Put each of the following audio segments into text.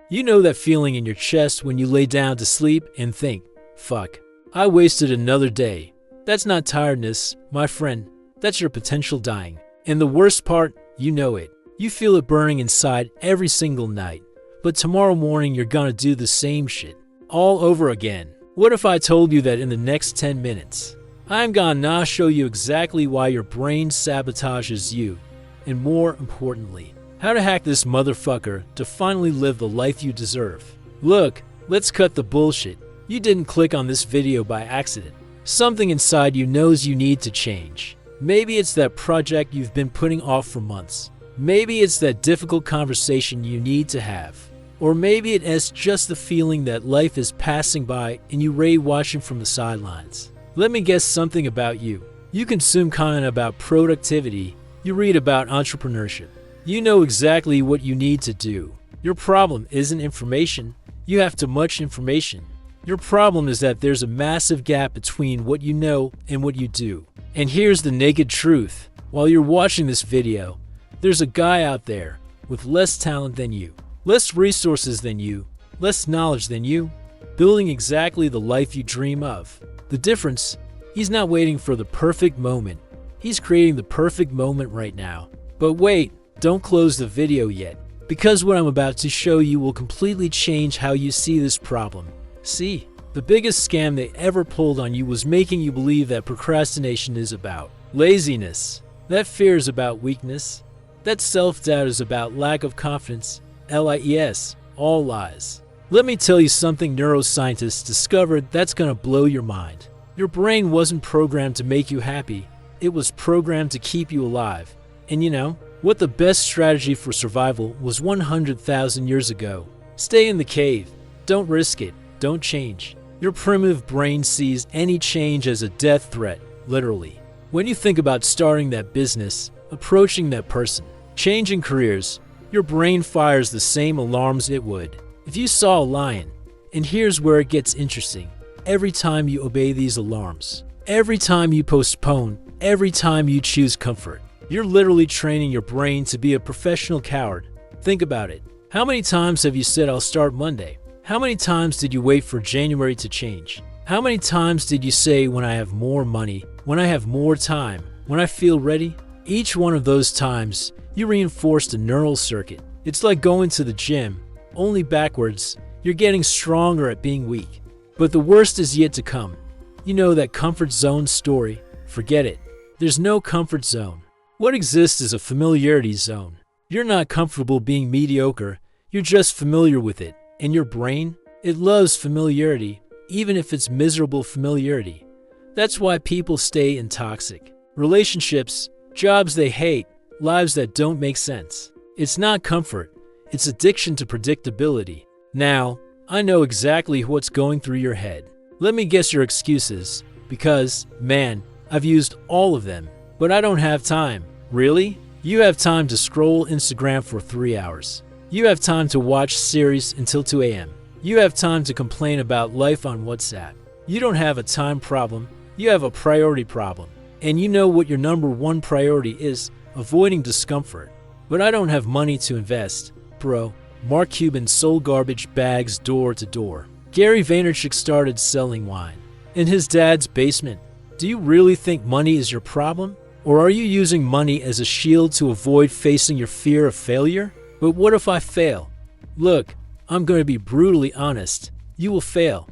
You know that feeling in your chest when you lay down to sleep and think, fuck, I wasted another day. That's not tiredness, my friend. That's your potential dying. And the worst part, you know it. You feel it burning inside every single night. But tomorrow morning you're gonna do the same shit all over again. What if I told you that in the next 10 minutes, I'm gonna show you exactly why your brain sabotages you, and more importantly, how to hack this motherfucker to finally live the life you deserve. Look, let's cut the bullshit. You didn't click on this video by accident. Something inside you knows you need to change. Maybe it's that project you've been putting off for months. Maybe it's that difficult conversation you need to have. Or maybe it is just the feeling that life is passing by and you rage watching from the sidelines. Let me guess something about you. You consume content about productivity. You read about entrepreneurship. You know exactly what you need to do. Your problem isn't information. You have too much information. Your problem is that there's a massive gap between what you know and what you do. And here's the naked truth. While you're watching this video, there's a guy out there with less talent than you, less resources than you, less knowledge than you, building exactly the life you dream of. The difference, he's not waiting for the perfect moment. He's creating the perfect moment right now. But wait, don't close the video yet, because what I'm about to show you will completely change how you see this problem. See, the biggest scam they ever pulled on you was making you believe that procrastination is about laziness, that fear is about weakness, that self-doubt is about lack of confidence. LIES, all lies. Let me tell you something neuroscientists discovered that's gonna blow your mind. Your brain wasn't programmed to make you happy. It was programmed to keep you alive. And you know what the best strategy for survival was 100,000 years ago? Stay in the cave. Don't risk it. Don't change. Your primitive brain sees any change as a death threat, literally. When you think about starting that business, approaching that person, changing careers, your brain fires the same alarms it would if you saw a lion. And here's where it gets interesting. Every time you obey these alarms, every time you postpone, every time you choose comfort, you're literally training your brain to be a professional coward. Think about it. How many times have you said, I'll start Monday? How many times did you wait for January to change? How many times did you say, when I have more money, when I have more time, when I feel ready? Each one of those times, you reinforced a neural circuit. It's like going to the gym, only backwards. You're getting stronger at being weak. But the worst is yet to come. You know that comfort zone story? Forget it. There's no comfort zone. What exists is a familiarity zone. You're not comfortable being mediocre. You're just familiar with it. And your brain, it loves familiarity, even if it's miserable familiarity. That's why people stay in toxic relationships, jobs they hate, lives that don't make sense. It's not comfort, it's addiction to predictability. Now, I know exactly what's going through your head. Let me guess your excuses, because, man, I've used all of them, but I don't have time. Really? You have time to scroll Instagram for 3 hours. You have time to watch series until 2 a.m. You have time to complain about life on WhatsApp. You don't have a time problem, you have a priority problem. And you know what your number one priority is: avoiding discomfort. But I don't have money to invest. Bro, Mark Cuban sold garbage bags door to door. Gary Vaynerchuk started selling wine in his dad's basement. Do you really think money is your problem? Or are you using money as a shield to avoid facing your fear of failure? But what if I fail? Look, I'm going to be brutally honest. You will fail.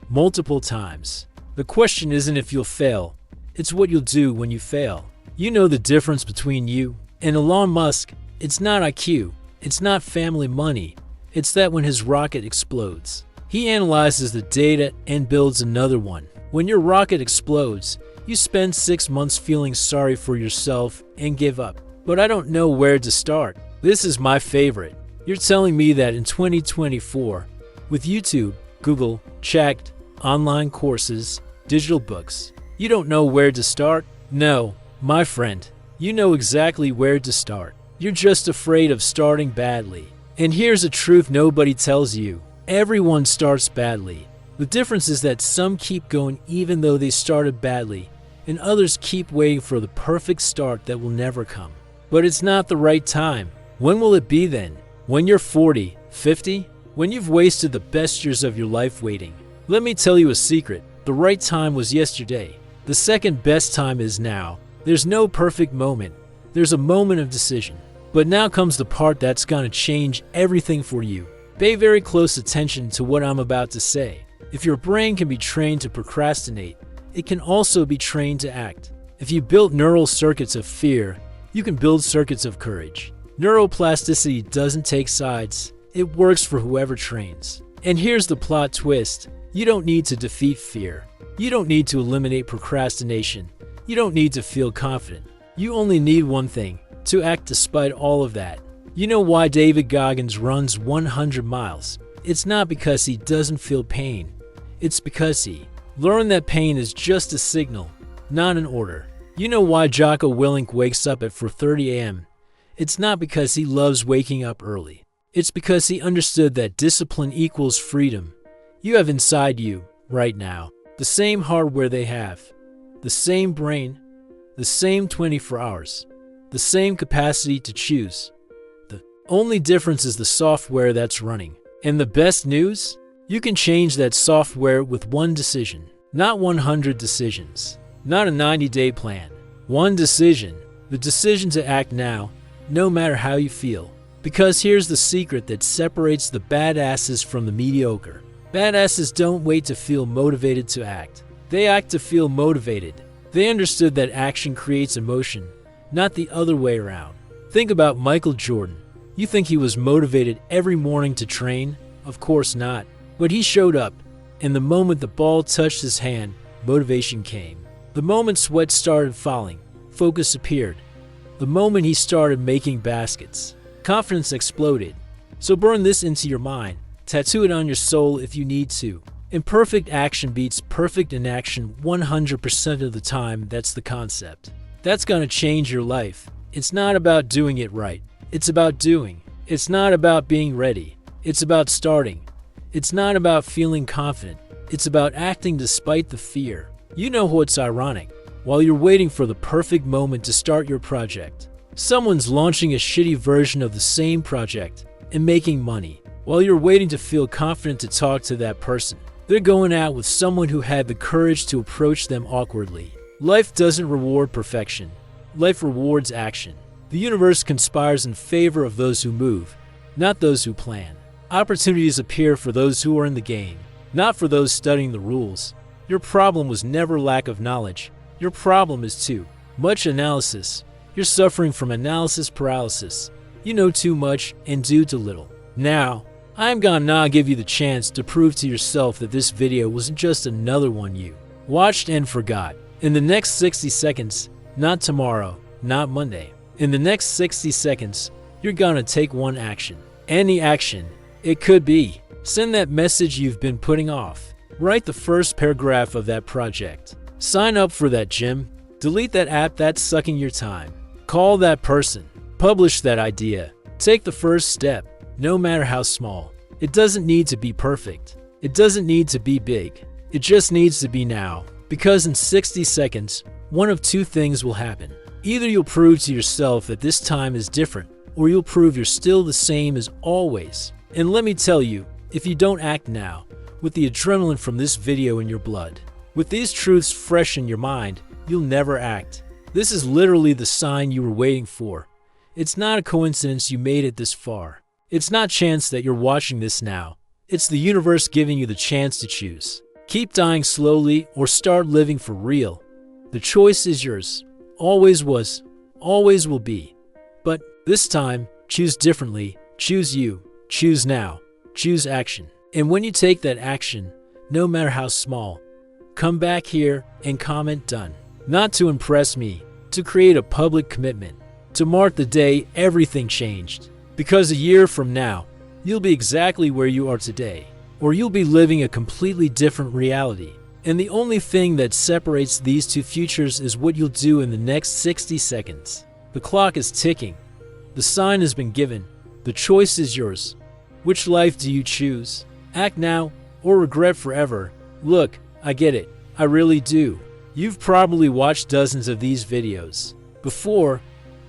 Multiple times. The question isn't if you'll fail. It's what you'll do when you fail. You know the difference between you and Elon Musk. It's not IQ. It's not family money. It's that when his rocket explodes, he analyzes the data and builds another one. When your rocket explodes, you spend 6 months feeling sorry for yourself and give up. But I don't know where to start. This is my favorite. You're telling me that in 2024, with YouTube, Google, chat, online courses, digital books, you don't know where to start? No, my friend, you know exactly where to start. You're just afraid of starting badly. And here's a truth nobody tells you. Everyone starts badly. The difference is that some keep going even though they started badly, and others keep waiting for the perfect start that will never come. But it's not the right time. When will it be then? When you're 40, 50? when you've wasted the best years of your life waiting. Let me tell you a secret. The right time was yesterday. The second best time is now. There's no perfect moment. There's a moment of decision. But now comes the part that's gonna change everything for you. Pay very close attention to what I'm about to say. If your brain can be trained to procrastinate, it can also be trained to act. If you built neural circuits of fear, you can build circuits of courage. Neuroplasticity doesn't take sides. It works for whoever trains. And here's the plot twist. You don't need to defeat fear. You don't need to eliminate procrastination. You don't need to feel confident. You only need one thing, to act despite all of that. You know why David Goggins runs 100 miles? It's not because he doesn't feel pain. It's because he learned that pain is just a signal, not an order. You know why Jocko Willink wakes up at 4:30 a.m.? It's not because he loves waking up early. It's because he understood that discipline equals freedom. You have inside you, right now, the same hardware they have, the same brain, the same 24 hours, the same capacity to choose. The only difference is the software that's running. And the best news? You can change that software with one decision, not 100 decisions, not a 90-day plan. One decision, the decision to act now, no matter how you feel. Because here's the secret that separates the badasses from the mediocre. Badasses don't wait to feel motivated to act. They act to feel motivated. They understood that action creates emotion, not the other way around. Think about Michael Jordan. You think he was motivated every morning to train? Of course not. But he showed up, and the moment the ball touched his hand, motivation came. The moment sweat started falling, focus appeared. The moment he started making baskets, confidence exploded. So burn this into your mind. Tattoo it on your soul if you need to. Imperfect action beats perfect inaction 100% of the time. That's the concept. That's gonna change your life. It's not about doing it right. It's about doing. It's not about being ready. It's about starting. It's not about feeling confident. It's about acting despite the fear. You know what's ironic? While you're waiting for the perfect moment to start your project, someone's launching a shitty version of the same project and making money. While you're waiting to feel confident to talk to that person, they're going out with someone who had the courage to approach them awkwardly. Life doesn't reward perfection. Life rewards action. The universe conspires in favor of those who move, not those who plan. Opportunities appear for those who are in the game, not for those studying the rules. Your problem was never lack of knowledge. Your problem is too much analysis. You're suffering from analysis paralysis. You know too much and do too little. Now, I'm gonna give you the chance to prove to yourself that this video wasn't just another one you watched and forgot. In the next 60 seconds, not tomorrow, not Monday. In the next 60 seconds, you're gonna take one action. Any action. It could be send that message you've been putting off. Write the first paragraph of that project. Sign up for that gym. Delete that app that's sucking your time. Call that person. Publish that idea. Take the first step, no matter how small. It doesn't need to be perfect. It doesn't need to be big. It just needs to be now. Because in 60 seconds, one of two things will happen. Either you'll prove to yourself that this time is different, or you'll prove you're still the same as always. And let me tell you, if you don't act now, with the adrenaline from this video in your blood, with these truths fresh in your mind, you'll never act. This is literally the sign you were waiting for. It's not a coincidence you made it this far. It's not chance that you're watching this now. It's the universe giving you the chance to choose. Keep dying slowly or start living for real. The choice is yours. Always was, always will be. But this time, choose differently. Choose you. Choose now. Choose action. And when you take that action, no matter how small, come back here and comment done. Not to impress me, to create a public commitment, to mark the day everything changed. Because a year from now, you'll be exactly where you are today, or you'll be living a completely different reality. And the only thing that separates these two futures is what you'll do in the next 60 seconds. The clock is ticking. The sign has been given. The choice is yours. Which life do you choose? Act now or regret forever? Look, I get it. I really do. You've probably watched dozens of these videos before.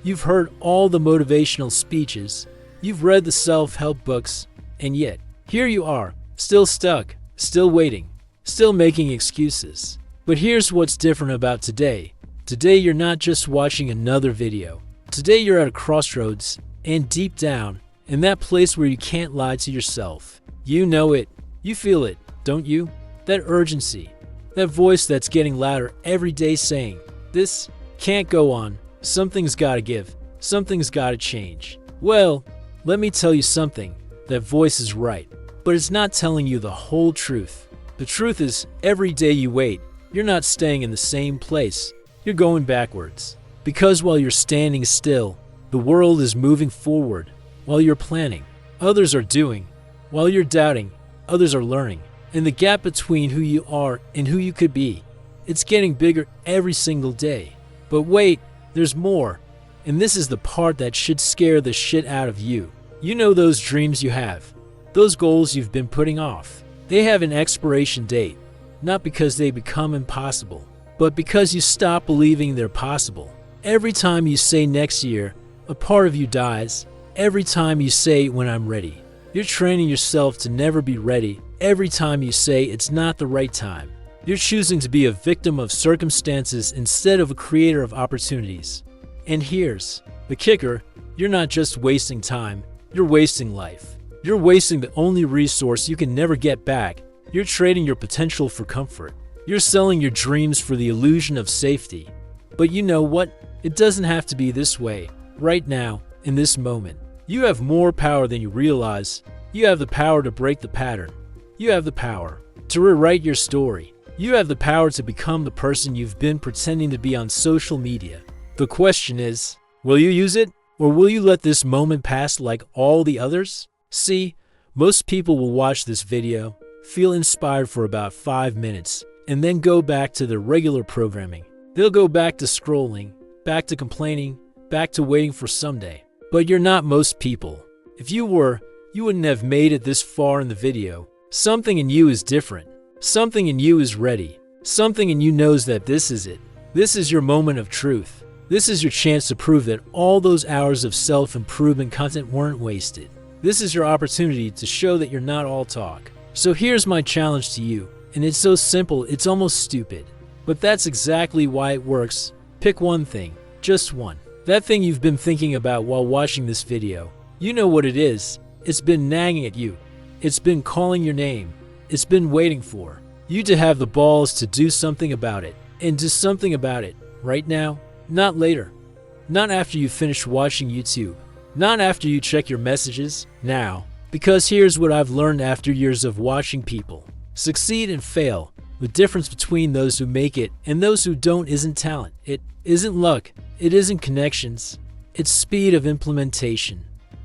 You've heard all the motivational speeches. You've read the self-help books. And yet, Here you are, still stuck, still waiting, still making excuses. But here's what's different about today. Today you're not just watching another video. Today you're at a crossroads, and deep down, in that place where you can't lie to yourself. You know it. You feel it, don't you? That urgency. That voice that's getting louder every day saying, this can't go on. Something's gotta give. Something's gotta change. Well, let me tell you something. That voice is right. But it's not telling you the whole truth. The truth is, every day you wait, you're not staying in the same place. You're going backwards. Because while you're standing still, the world is moving forward. While you're planning, others are doing. While you're doubting, others are learning. And the gap between who you are and who you could be, it's getting bigger every single day. But wait, there's more. And this is the part that should scare the shit out of you. You know those dreams you have, those goals you've been putting off. They have an expiration date, not because they become impossible, but because you stop believing they're possible. Every time you say next year, a part of you dies. Every time you say when I'm ready, you're training yourself to never be ready. Every time you say it's not the right time, you're choosing to be a victim of circumstances instead of a creator of opportunities. And here's the kicker, you're not just wasting time, you're wasting life. You're wasting the only resource you can never get back. You're trading your potential for comfort. You're selling your dreams for the illusion of safety. But you know what? It doesn't have to be this way. Right now, in this moment, you have more power than you realize. You have the power to break the pattern. You have the power to rewrite your story. You have the power to become the person you've been pretending to be on social media. The question is, will you use it? Or will you let this moment pass like all the others? See, most people will watch this video, feel inspired for about 5 minutes, and then go back to their regular programming. They'll go back to scrolling, back to complaining, back to waiting for someday. But you're not most people. If you were, you wouldn't have made it this far in the video. Something in you is different. Something in you is ready. Something in you knows that this is it. This is your moment of truth. This is your chance to prove that all those hours of self-improvement content weren't wasted. This is your opportunity to show that you're not all talk. So here's my challenge to you, and it's so simple it's almost stupid. But that's exactly why it works. Pick one thing, just one. That thing you've been thinking about while watching this video. You know what it is. It's been nagging at you. It's been calling your name. It's been waiting for you to have the balls to do something about it. And do something about it right now, not later. Not after you finish watching YouTube. Not after you check your messages, now. Because here's what I've learned after years of watching people succeed and fail. The difference between those who make it and those who don't isn't talent. It isn't luck. It isn't connections. It's speed of implementation.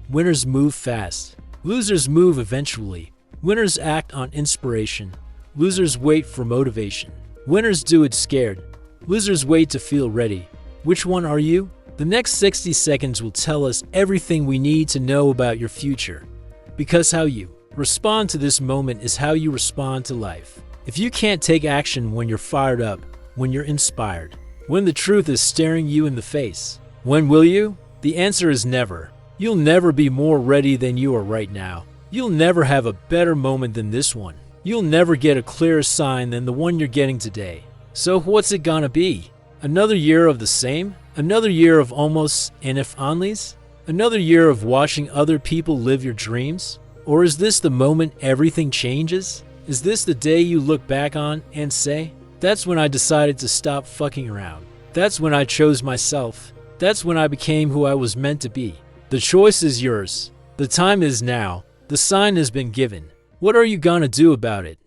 Winners move fast. Losers move eventually. Winners act on inspiration. Losers wait for motivation. Winners do it scared. Losers wait to feel ready. Which one are you? The next 60 seconds will tell us everything we need to know about your future. Because how you respond to this moment is how you respond to life. If you can't take action when you're fired up, when you're inspired, when the truth is staring you in the face, when will you? The answer is never. You'll never be more ready than you are right now. You'll never have a better moment than this one. You'll never get a clearer sign than the one you're getting today. So what's it gonna be? Another year of the same? Another year of almost and if onlys? Another year of watching other people live your dreams? Or is this the moment everything changes? Is this the day you look back on and say, that's when I decided to stop fucking around. That's when I chose myself. That's when I became who I was meant to be. The choice is yours. The time is now. The sign has been given. What are you gonna do about it?